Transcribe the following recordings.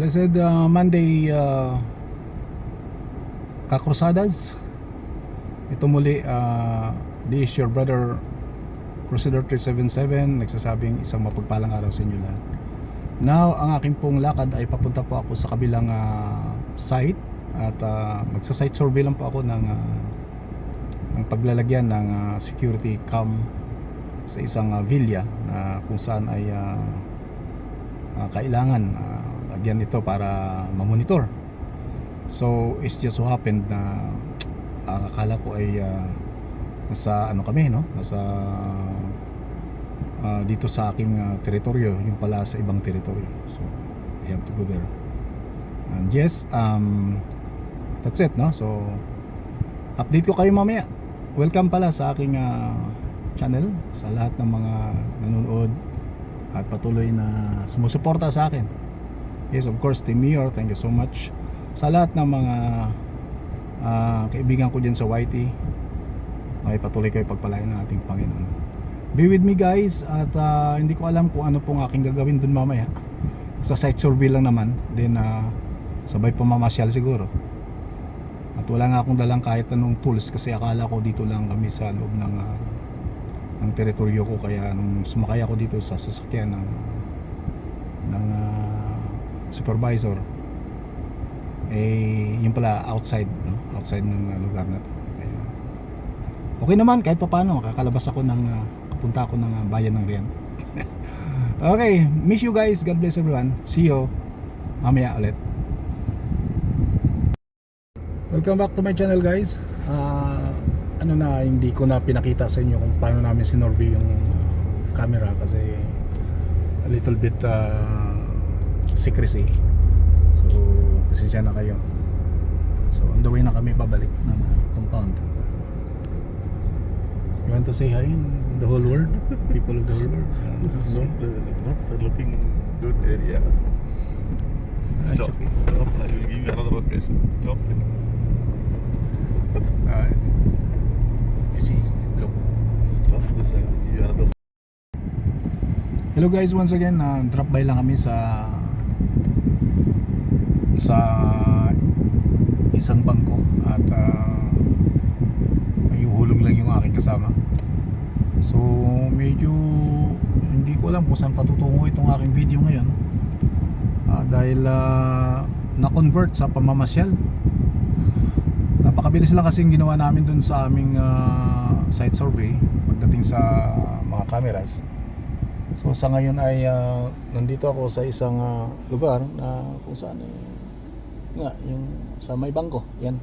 Blessed Monday, Kakrusadas. Ito muli, this is your brother Crusader 377 nagsasabing isang mapagpalang araw sa inyo lahat. Now, ang aking pong lakad ay papunta po ako sa kabilang site at magsa-site survey lang po ako ng paglalagyan ng security cam sa isang villa na kung saan ay kailangan lagyan ito para ma-monitor. So it's just so happened na akala ko ay nasa ano kami, no? Nasa dito sa aking teritoryo, yung pala sa ibang teritoryo. So I have to go there. And yes, that's it, no? So update ko kayo mamaya. Welcome pala sa aking channel, sa lahat ng mga nanonood at patuloy na sumusuporta sa akin. Yes, of course, Team Mayor, thank you so much. Sa lahat ng mga kaibigan ko dyan sa YT, ay patuloy kayo pagpalain ng ating Panginoon. Be with me guys, at hindi ko alam kung ano pong aking gagawin dun mamaya. Sa site survey lang naman, then sabay pamamasyal siguro. At wala nga akong dalang kahit anong tools kasi akala ko dito lang kami sa loob ng teritoryo ko, kaya nung sumakay ako dito sa sasakyan ng supervisor, eh yun pala outside, no? Outside ng lugar na to. Kaya okay naman kahit papaano, makakalabas ako ng kapunta ako ng bayan ng Rian. Okay, miss you guys, God bless everyone, see you mamaya ulit. Welcome back to my channel guys. Ano na, hindi ko na pinakita sa inyo kung paano namin sinorvey yung camera kasi a little bit secrecy. So pasensya na kayo. So on the way na kami pabalik ng compound. You want to say hi in the whole world? People of the whole world? This is not a looking good area. Stop, Okay. stop. I will give you another location. Stop it. See, look. Stop this. I will give you another. Hello guys, once again, drop by lang kami sa isang bangko at may uhulog lang yung aking kasama. So medyo hindi ko alam kung saan patutungo itong aking video ngayon, dahil na-convert sa pamamasyal. Napakabilis lang kasi yung ginawa namin dun sa aming site survey pagdating sa mga cameras. So sa ngayon ay nandito ako sa isang lugar na kung saan yung sa may bangko, yan.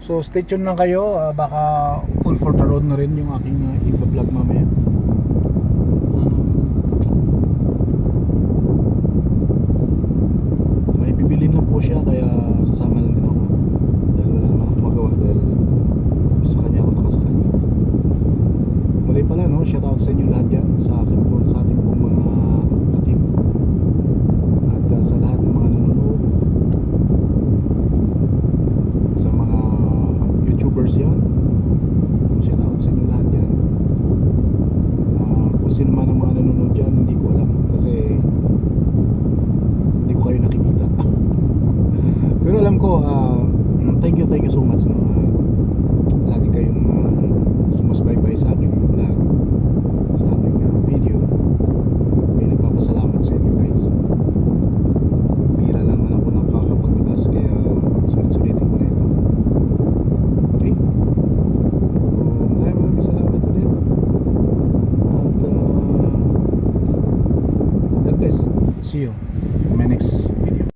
So stay tuned lang kayo, baka all for the road na rin yung aking i-vlog mamaya. May bibilin lang po siya, kaya sasama lang din ako dahil wala naman akong magawa dahil sa kanya ako nakasakay. Muli pala, no, shout out sa inyo lahat dyan, sa ating pong mga katim at sa lahat ng mga nanonood, sa mga YouTubers dyan. Shout out sa inyo lahat dyan. Kung sino man ang mga nanonood dyan, hindi ko alam kasi hindi ko kayo nakikita. Pero alam ko, thank you so much na lagi kayong sumasbaybay sa aking vlog, sa aking video. May nagpapasalamat sa inyo guys. Bira lang man ako nakakapaglabas, kaya sulit-sulitin ko na ito. Okay, so maraming salamat ulit at God bless. See you in my next video.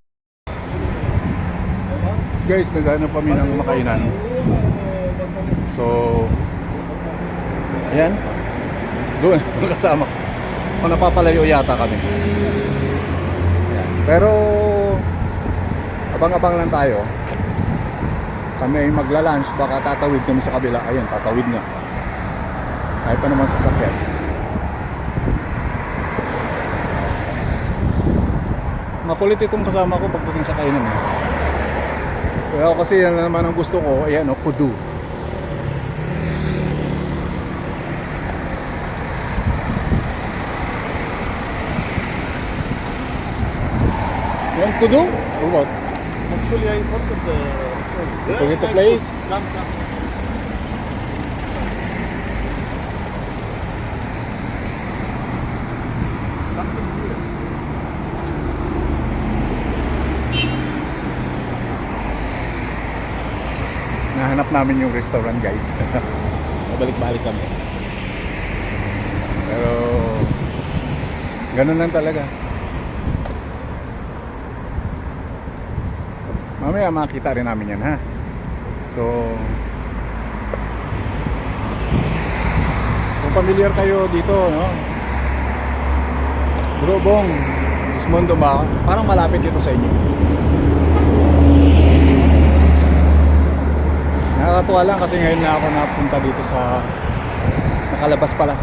Guys, naghanap kami ng makainan. So ayan, doon kasama ko. O napapalayo yata kami. Ayan. Pero abang-abang lang tayo. Kami ay magla-lunch, baka tatawid kami sa kabila. Ayan, tatawid nga. Ay pa naman sasakyan. Makulit itong kasama ko pagdating sa kainan. Pero kasi yan naman ang gusto ko. Ayan, kudu. to do? Or what? Actually, I wanted the. Forget the place? Come, come. Something here. Nahanap namin yung restaurant, guys. Mabalik-balik kami. Pero ganun lang talaga. Mamaya makita rin namin yan, ha. So kung familiar kayo dito, no, Grobong, Dismondo ba? Parang malapit dito sa inyo. Nakakatuwa lang kasi ngayon na ako napunta dito sa nakalabas pala.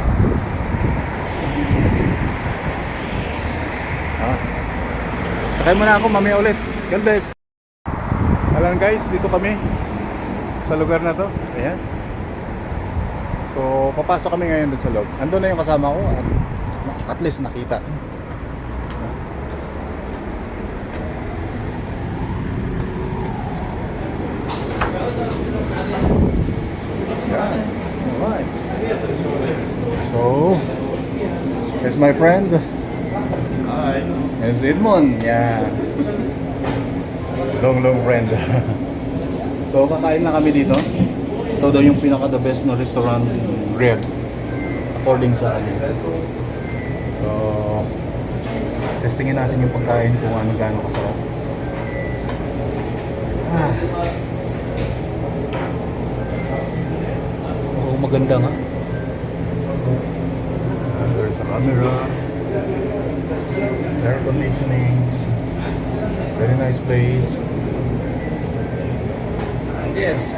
Sakay muna ako, mamaya ulit. God bless. Alam guys, dito kami sa lugar na to. Ayan. So, papasok kami ngayon doon sa loob. Andun na yung kasama ko at least nakita. Alright. So, here's my friend. Hi. Here's Edmond. Yeah. Long friend. So, kakain na kami dito. Ito daw yung pinaka the best na restaurant Riyadh according sa kanya. So, testingin natin yung pagkain kung ano gaano kasarap. Oh, maganda nga. There's a camera, air conditioning, very nice place. Yes.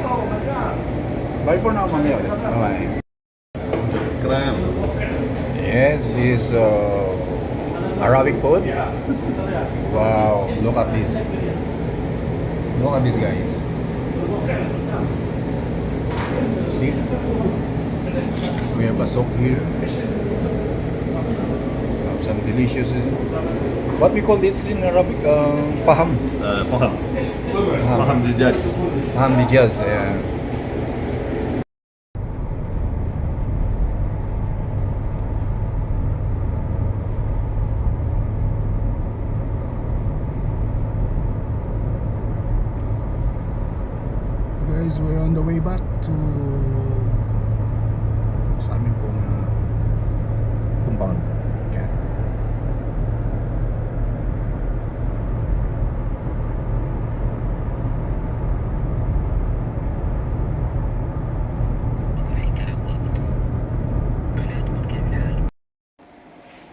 Bye for now, mami. Bye. Cram. Yes, this Arabic food. Wow, look at this. Look at this, guys. See? We have a soup here. Some delicious. What we call this in Arabic? Faham. Faham. Faham Dijaj. Faham Dijaz. Yeah. Guys, we're on the way back to sa amin pong compound. Yeah.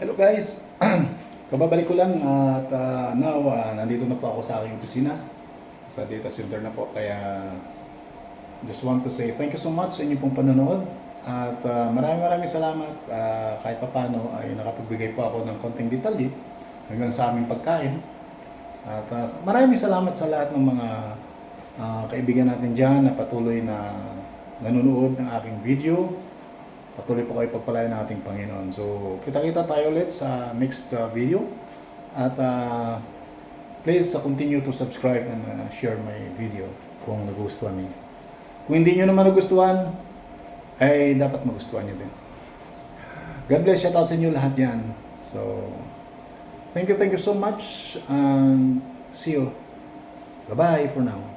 Hello guys, kababalik ko lang at now nandito na po ako sa aking opisina sa data center na po, kaya just want to say thank you so much sa inyo pong panonood at maraming salamat. Kahit papano ay nakapagbigay po ako ng konting detalye hanggang sa aming pagkain at maraming salamat sa lahat ng mga kaibigan natin dyan na patuloy na nanonood ng aking video. Patuloy po kayo pagpalain ng ating Panginoon. So, kita-kita tayo ulit sa next video. At please continue to subscribe and share my video kung nagustuhan niyo. Kung hindi niyo naman nagustuhan, ay dapat magustuhan niyo din. God bless, shout out sa inyo lahat yan. So, thank you so much and see you. Bye-bye for now.